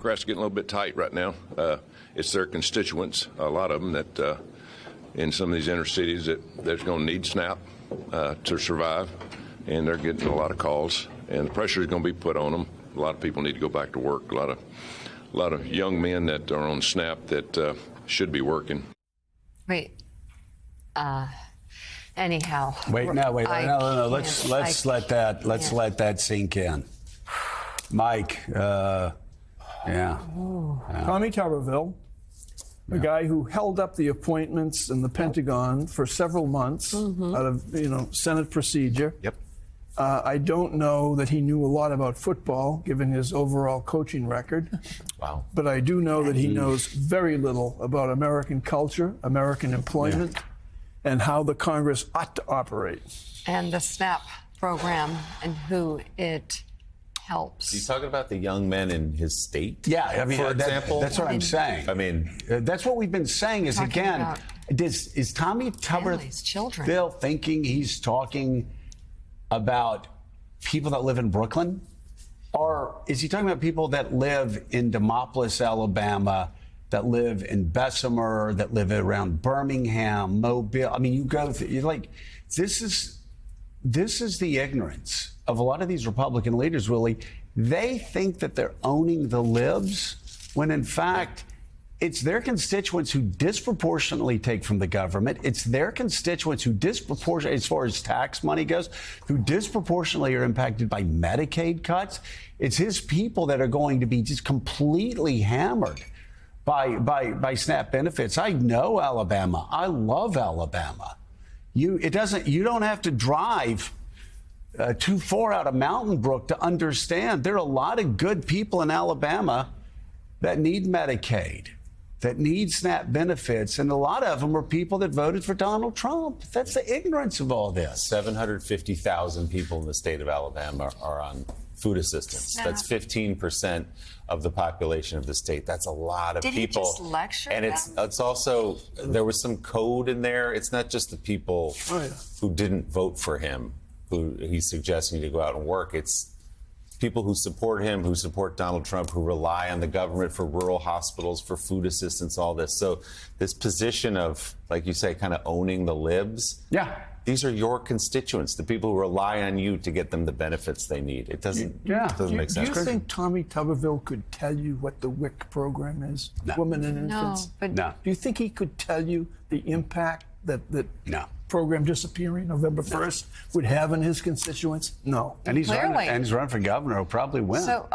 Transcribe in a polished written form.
grass is getting a little bit tight right now. It's their constituents, a lot of them that in some of these inner cities that's going to need SNAP to survive, and they're getting a lot of calls, and the pressure is going to be put on them. A lot of people need to go back to work. A lot of young men that are on SNAP that should be working. Wait. Anyhow. Wait. No. Let's let that sink in. Mike. Yeah. Tommy Tuberville, a guy who held up the appointments in the Pentagon for several months out of Senate procedure. Yep. I don't know that he knew a lot about football, given his overall coaching record. Wow. But I do know that he knows very little about American culture, American employment, and how the Congress ought to operate. And the SNAP program and who it helps. He's talking about the young men in his state. Yeah, I mean, for example. that's what I'm saying. I mean, that's what we've been saying. Is Talking again, about is Tommy families, children. Tuberville thinking he's talking about people that live in Brooklyn, or is he talking about people that live in Demopolis, Alabama, that live in Bessemer, that live around Birmingham, Mobile? I mean, you're like, this is the ignorance of a lot of these Republican leaders, Willie. They think that they're owning the libs when, in fact, it's their constituents who disproportionately take from the government. It's their constituents who disproportionately, as far as tax money goes, who disproportionately are impacted by Medicaid cuts. It's his people that are going to be just completely hammered by SNAP benefits. I know Alabama. I love Alabama. You don't have to drive too far out of Mountain Brook to understand there are a lot of good people in Alabama that need Medicaid, that need SNAP benefits, and a lot of them are people that voted for Donald Trump. That's the ignorance of all this. 750,000 people in the state of Alabama are on food assistance. SNAP. That's 15% of the population of the state. That's a lot of Did he people. just lecture and them? it's also, there was some code in there. It's not just the people who didn't vote for him, who he's suggesting to go out and work. It's people who support him, who support Donald Trump, who rely on the government for rural hospitals, for food assistance, all this. So this position of, like you say, kind of owning the libs. Yeah. These are your constituents, the people who rely on you to get them the benefits they need. It doesn't make sense. Do you think Tommy Tuberville could tell you what the WIC program is? No. Women and No, Infants? but No. Do you think he could tell you the impact that No. program disappearing November 1st would have on his constituents? No. And he's Clearly. running for governor. He'll probably win. So